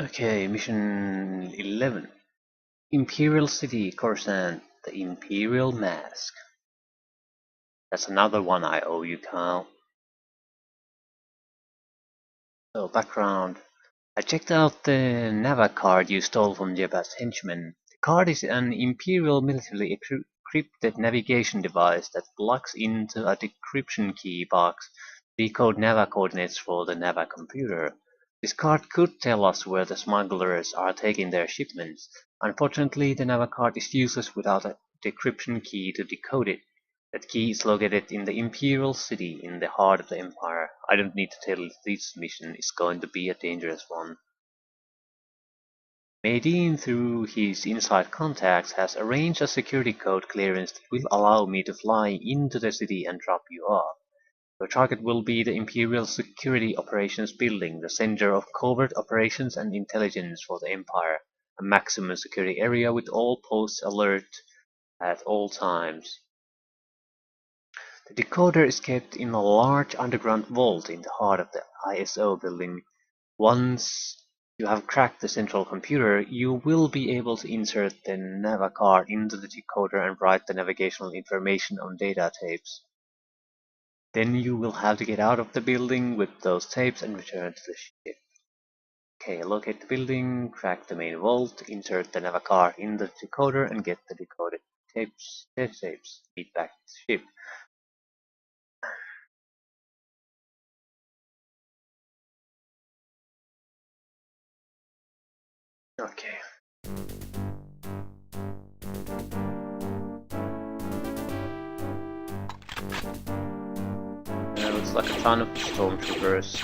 Okay, mission 11. Imperial City, Coruscant, the Imperial Mask. That's another one I owe you, Kyle. So, background. I checked out the Nava card you stole from Jabba's henchman. The card is an Imperial military encrypted navigation device that plugs into a decryption key box to decode Nava coordinates for the Nava computer. This card could tell us where the smugglers are taking their shipments. Unfortunately, the Nava card is useless without a decryption key to decode it. That key is located in the Imperial City in the heart of the Empire. I don't need to tell you this mission is going to be a dangerous one. Medine, through his inside contacts, has arranged a security code clearance that will allow me to fly into the city and drop you off. Your target will be the Imperial Security Operations Building, the center of covert operations and intelligence for the Empire, a maximum security area with all posts alert at all times. The decoder is kept in a large underground vault in the heart of the ISO building. Once you have cracked the central computer, you will be able to insert the Nava card into the decoder and write the navigational information on data tapes. Then you will have to get out of the building with those tapes and return to the ship. Okay, locate the building, crack the main vault, insert the Nava card in the decoder and get the decoded tapes. Meet back to the ship. Okay. Looks like a ton of stormtroopers.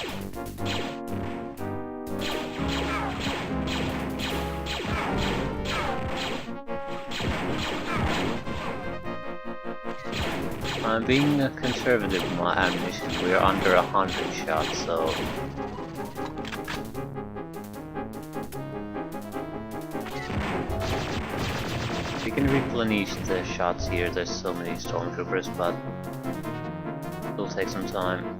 I'm being conservative with my ammunition. We're under 100 shots, so we can replenish the shots here. There's so many stormtroopers, but it'll take some time.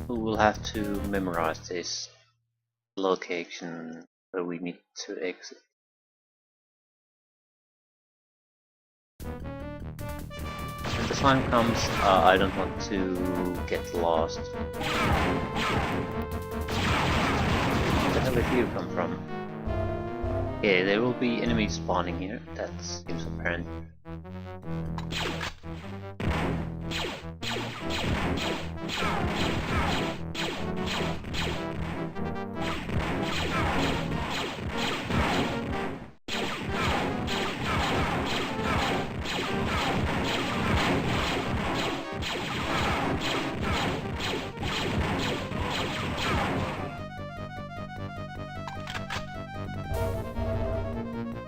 We'll have to memorize this location where we need to exit. When the time comes, I don't want to get lost. Where the hell did you come from? Okay, there will be enemies spawning here. That seems apparent.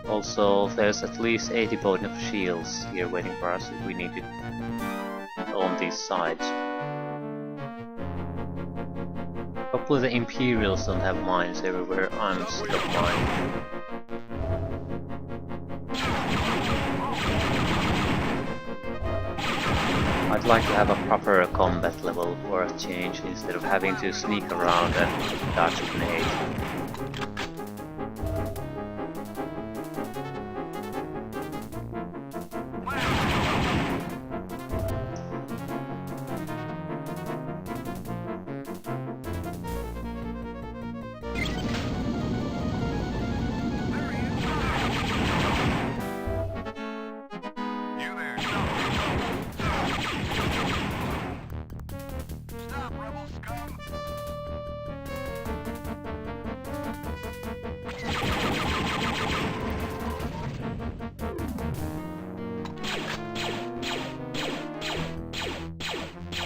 Also, there's at least 80 bonus shields here waiting for us if we need it on these sides. Hopefully the Imperials don't have mines everywhere. I'm sick of mines. I'd like to have a proper combat level for a change instead of having to sneak around and dodge grenades.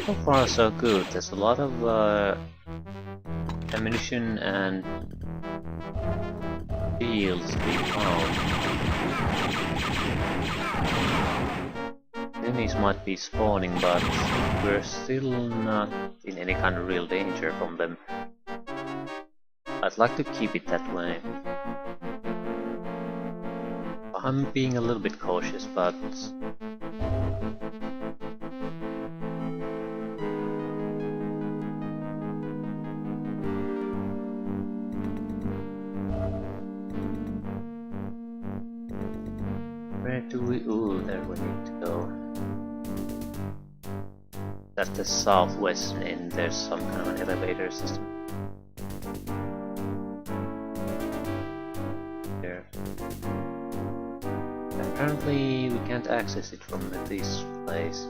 So far so good. There's a lot of ammunition and shields to be found. Enemies might be spawning, but we're still not in any kind of real danger from them. I'd like to keep it that way. I'm being a little bit cautious, but where do we? Ooh, there we need to go. That's the southwest end. There's some kind of an elevator system. There. Apparently, we can't access it from this place.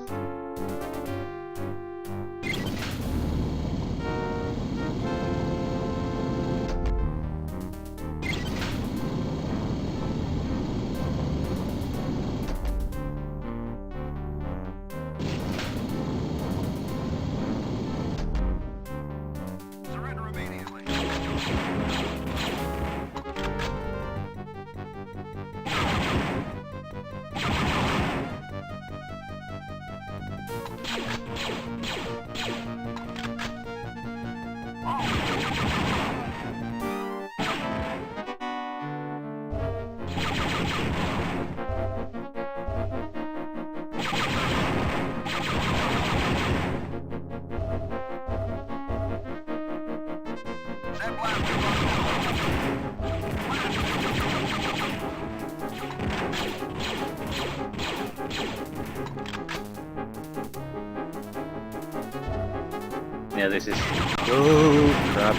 Yeah, this is... Oh, crap.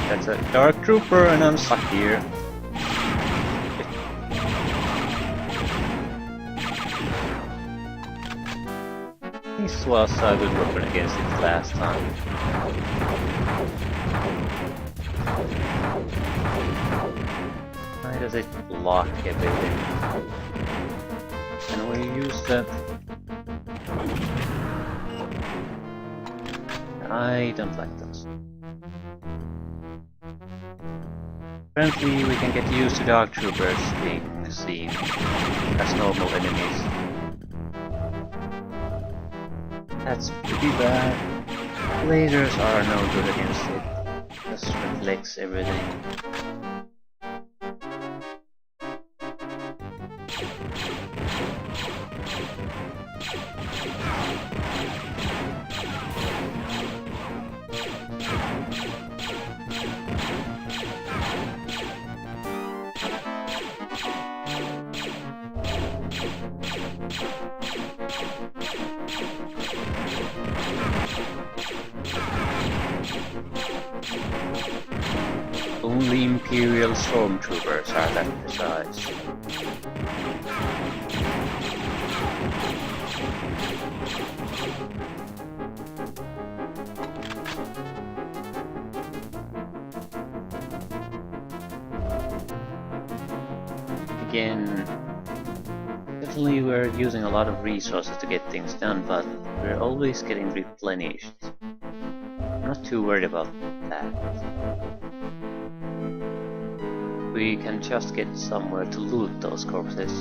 That's a dark trooper and I'm stuck here. This was a good weapon against it last time. Why does it block everything? Can we use the... I don't like those. Apparently we can get used to dark troopers being seen as normal enemies. That's pretty bad. Lasers are no good against it. Just reflects everything. Only Imperial stormtroopers are that precise. Again, definitely we're using a lot of resources to get things done, but we're always getting replenished. I'm not too worried about that. We can just get somewhere to loot those corpses.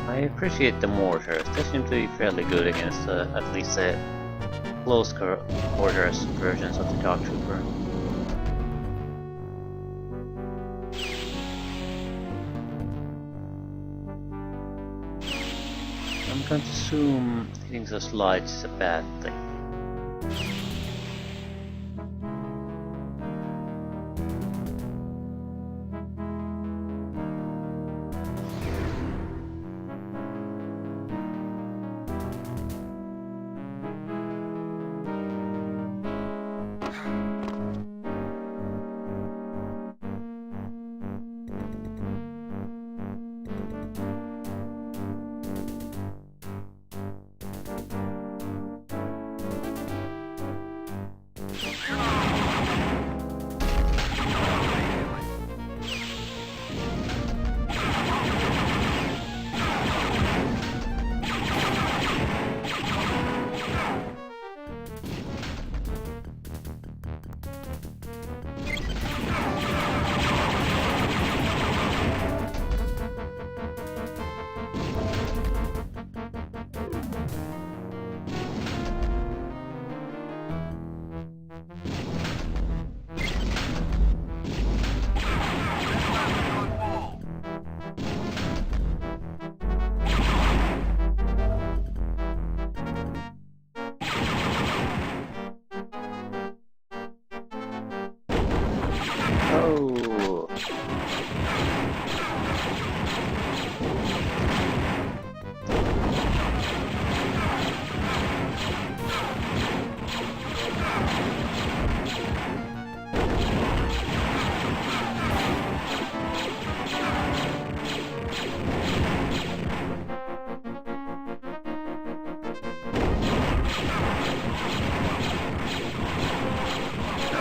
I appreciate the mortars. They seem to be fairly good against at least the close quarters versions of the Dark Trooper. I'm going to assume hitting the slides is a bad thing.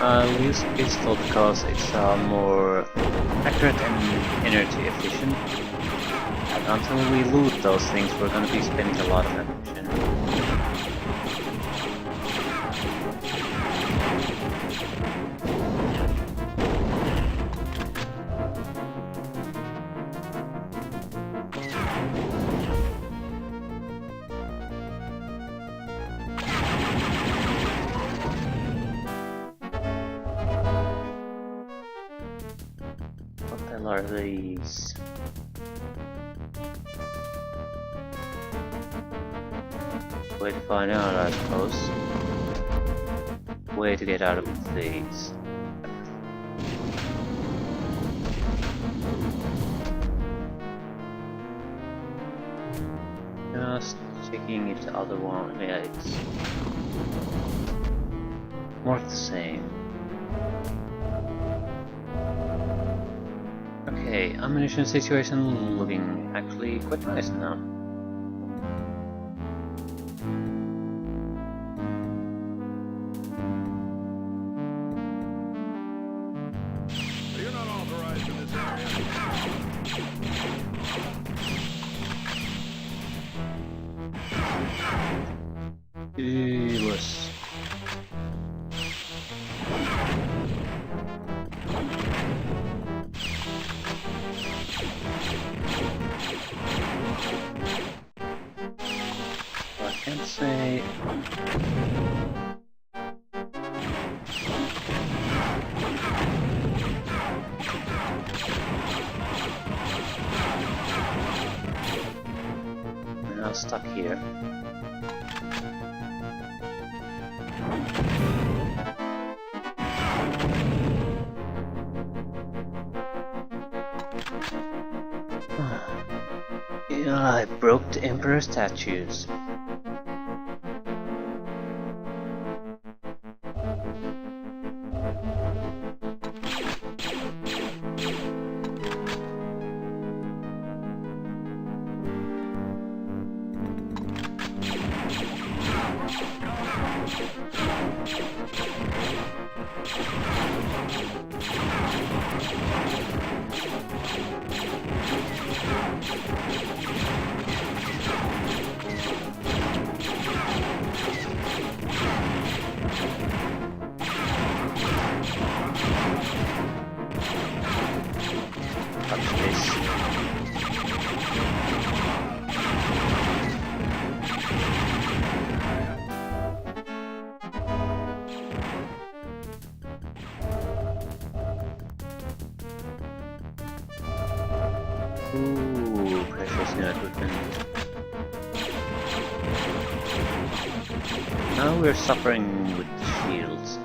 I'll use pistol because it's more accurate and energy efficient. And until we loot those things, we're gonna be spending a lot of ammunition. What the hell are these? Way to find out, I suppose. Way to get out of these. Just checking if the other one, yeah, it's more of the same. Okay, ammunition situation looking actually quite nice now. You're not authorized in this area. Yes. I can't say. We're now stuck here. Yeah, I broke the Emperor statues. Touch this. Ooh, precious new equipment. Now we're suffering with the shields.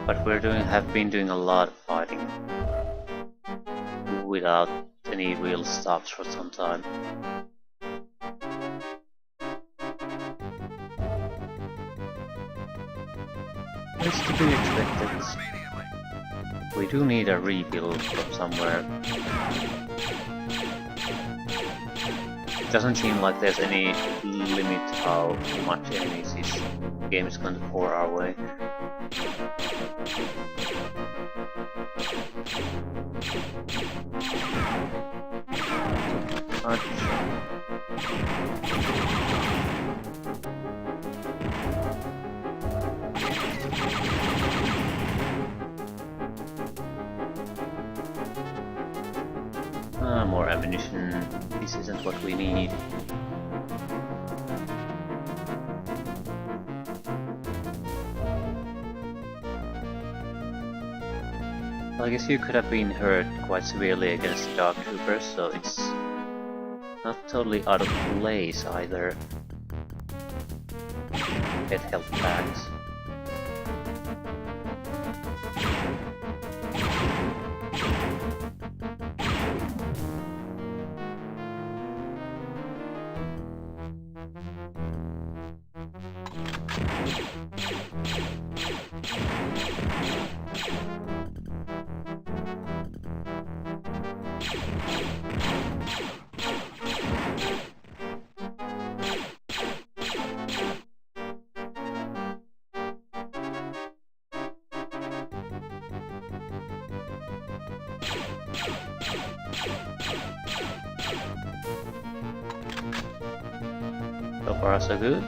But have been doing a lot of fighting without any real stops for some time. It's to be expected. We do need a rebuild from somewhere. It doesn't seem like there's any limit how much enemies this game is going to pour our way. More ammunition. This isn't what we need. Well, I guess you could have been hurt quite severely against the Dark Troopers, so it's not totally out of place either. Get health packs. So far so good.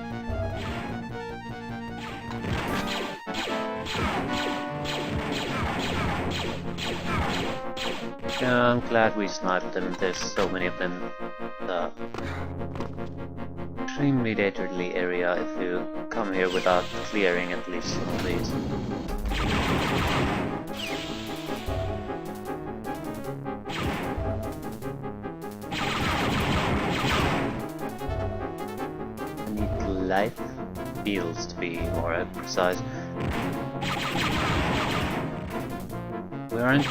Yeah, I'm glad we sniped them. There's so many of them. The extremely deadly area if you come here without clearing at least some of these. I need life fields to be more precise. We aren't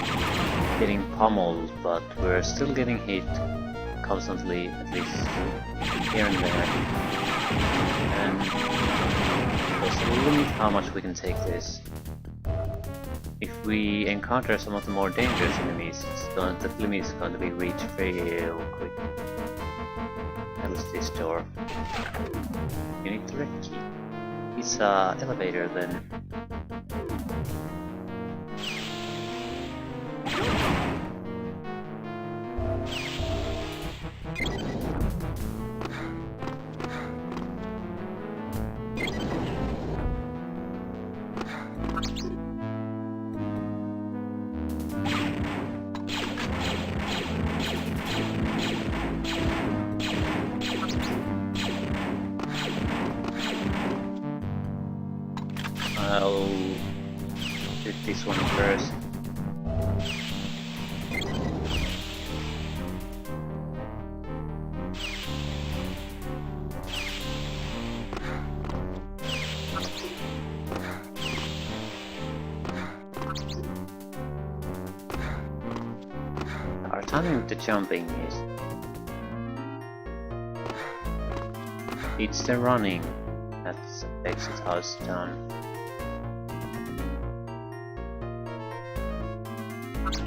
getting pummeled, but we're still getting hit constantly, at least here and there. And there's a limit how much we can take this. If we encounter some of the more dangerous enemies, the limit is going to be reached real quick. That is this door. You need the red key. It's an elevator then. I'll do this one first. Our timing with the jumping is... it's the running that makes it how it's done.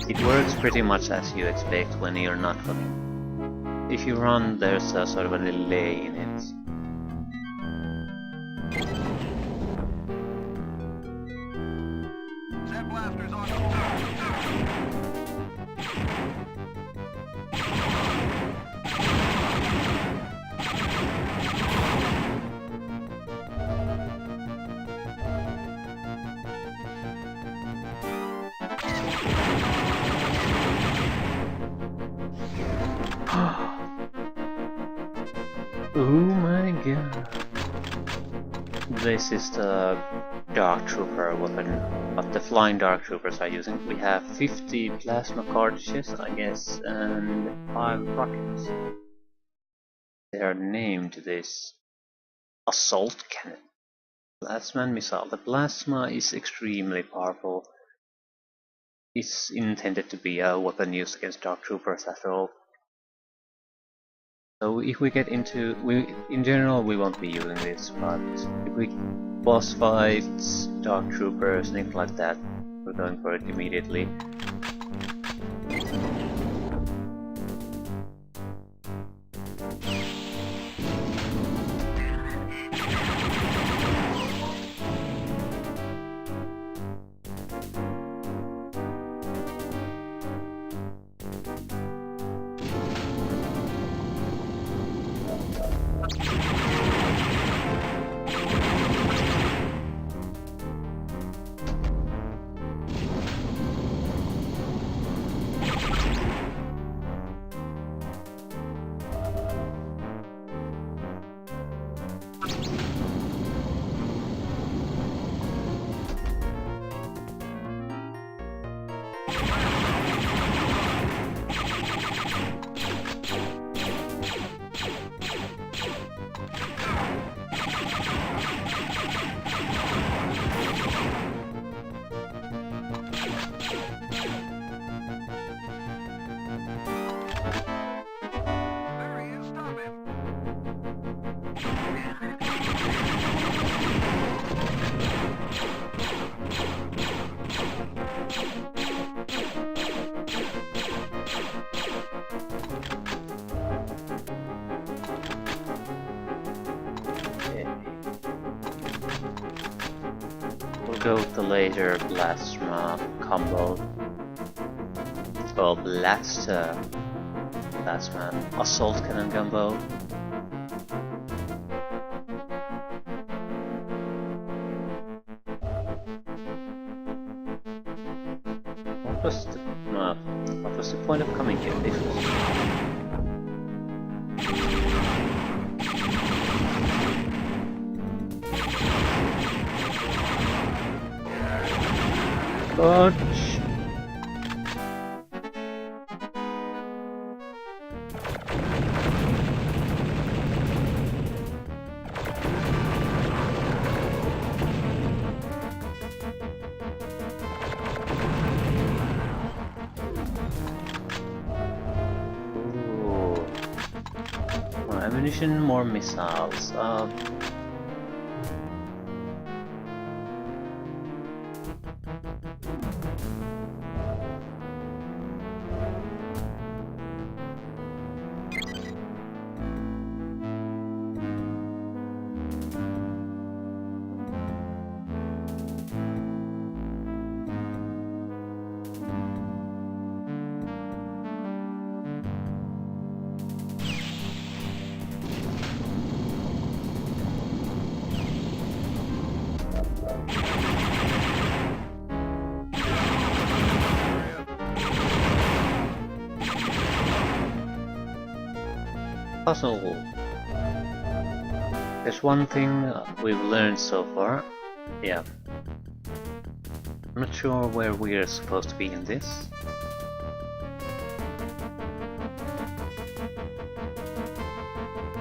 It works pretty much as you expect when you're not running. If you run, there's a sort of a delay in it. Zed blasters on course. Oh my god. This is the Dark Trooper weapon, what the Flying Dark Troopers are using. We have 50 plasma cartridges, I guess, and 5 rockets. They are named this Assault Cannon. Plasma missile. The plasma is extremely powerful. It's intended to be a weapon used against Dark Troopers after all. So if we get into... in general we won't be using this, but if we boss fights, Dark Troopers, things like that, we're going for it immediately. Go with the laser plasma combo. Well, blaster plasma assault cannon combo. Ouch! Ooh. More ammunition, more missiles. Puzzle. There's one thing we've learned so far. Yeah. I'm not sure where we're supposed to be in this.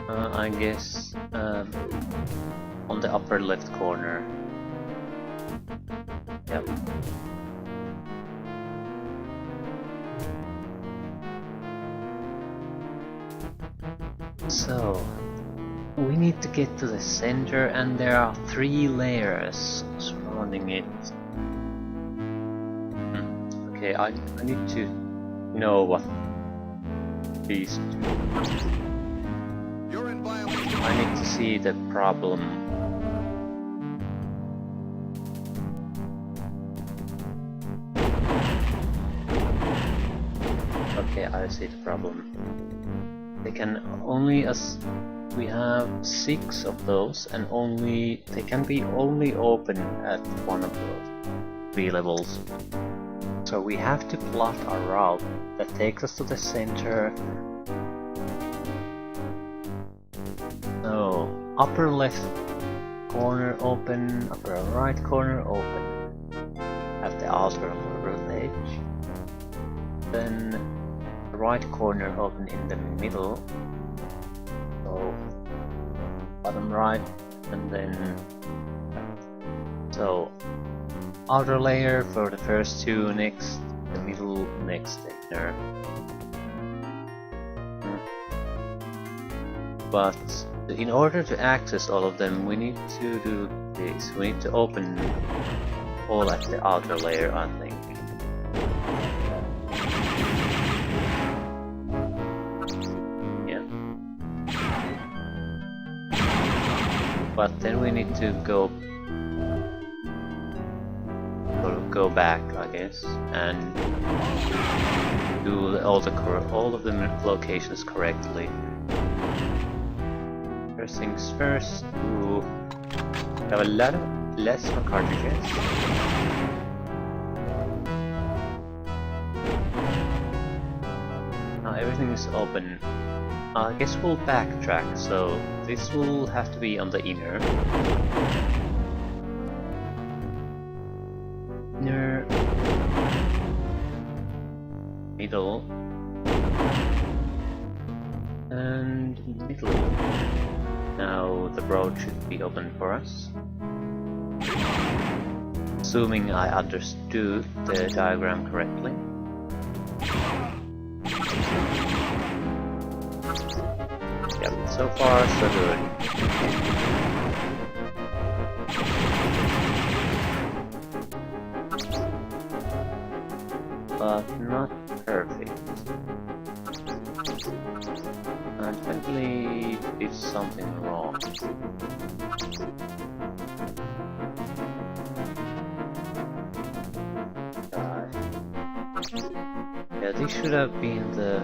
I guess on the upper left corner. Yep. So, we need to get to the center, and there are 3 layers surrounding it. Okay, I need to know what these do. You're in violation. I need to see the problem. Okay, I see the problem. They can only we have 6 of those, and they can be only open at one of those 3 levels. So we have to plot a route that takes us to the center. So upper left corner open, upper right corner open at the outer edge. Then the right corner open in the middle. So bottom right, and then so outer layer for the first 2 next, the middle next there. But in order to access all of them, we need to do this. We need to open all at the outer layer, I think. But then we need to go back, I guess, and do all of the locations correctly. First things first, to have a lot less more cartridges. Now everything is open. I guess we'll backtrack, so this will have to be on the inner. Middle. And middle. Now the road should be open for us. Assuming I understood the diagram correctly. Yep, so far so good. But not perfect. I definitely did something wrong. Yeah, this should have been the...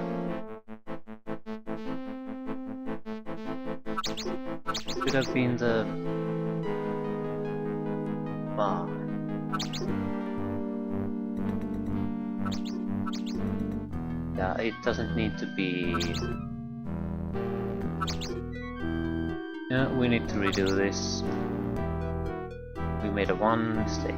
Should have been the... bar. Yeah, it doesn't need to be... Yeah, we need to redo this. We made one mistake.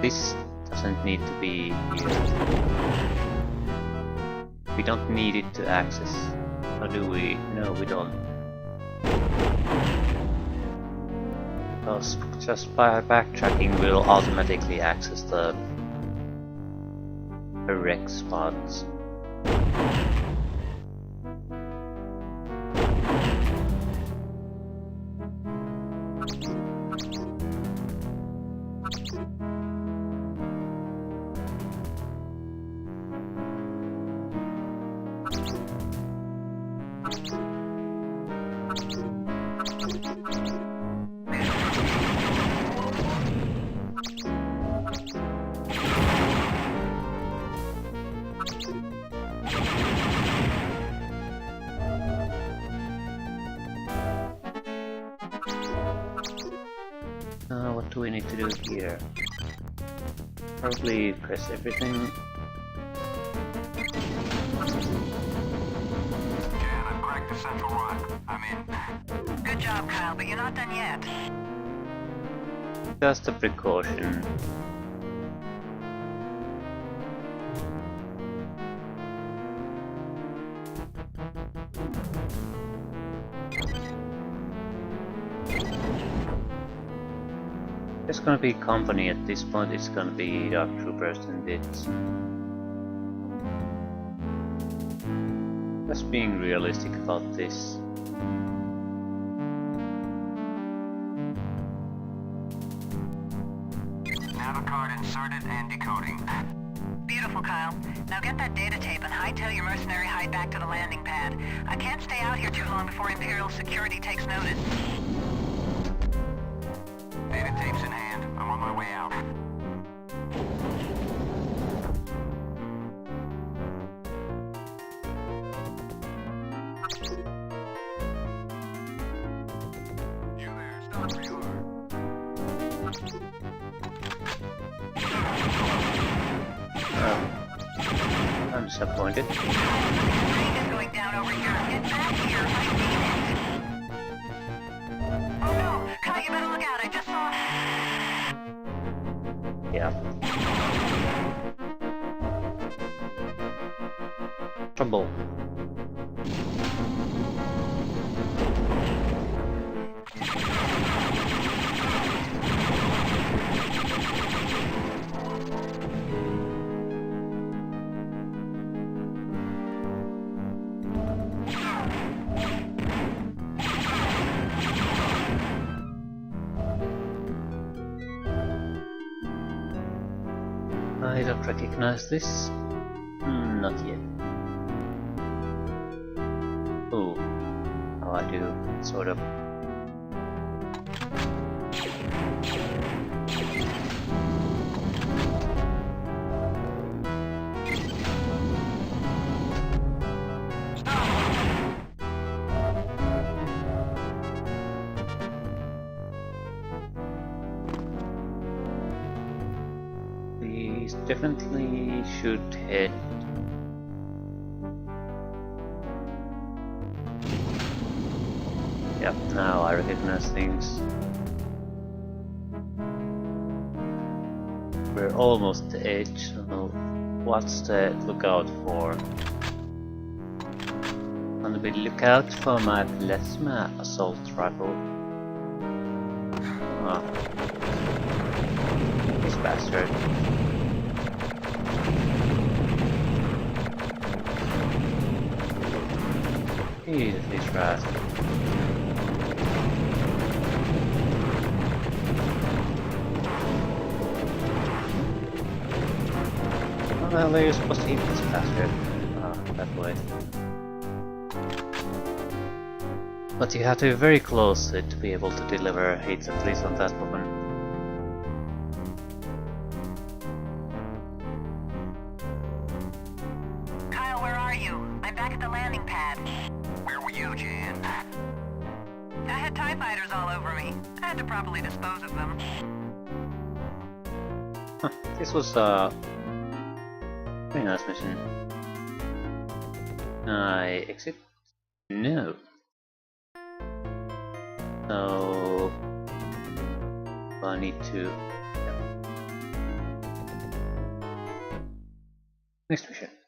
This doesn't need to be here. We don't need it to access. Or do we? No, we don't. Because just by backtracking we'll automatically access the correct spots. What do we need to do here? Probably press everything. Jan, I've cracked the central rock. I'm in. Good job, Kyle, but you're not done yet. Just a precaution. There's gonna be company at this point, it's gonna be Dark Troopers and it's... Just being realistic about this. Navicard inserted and decoding. Beautiful, Kyle. Now get that data tape and hightail your mercenary hide back to the landing pad. I can't stay out here too long before Imperial security takes notice. Data tapes in hand. I'm on my way out. You there, stop where you are. I'm disappointed. Train is going down over here. Get back here. I need it. Oh no! Kyle, you better look out. I just saw... Yeah. Trouble. I don't recognize this. Not yet. Oh, I do, sort of. These definitely should hit. Yep, now I recognize things. We're almost at the edge, so what's the lookout for? On the lookout for my plasma assault rifle. Ah. This bastard. He's fast. Well, you're supposed to hit this bastard. That way. But you have to be very close to be able to deliver hits, at least on that weapon. Kyle, where are you? I'm back at the landing pad. Where were you, Jan? I had TIE fighters all over me. I had to properly dispose of them. Huh, this was a very nice mission. I exit? No. So I need to... Next mission.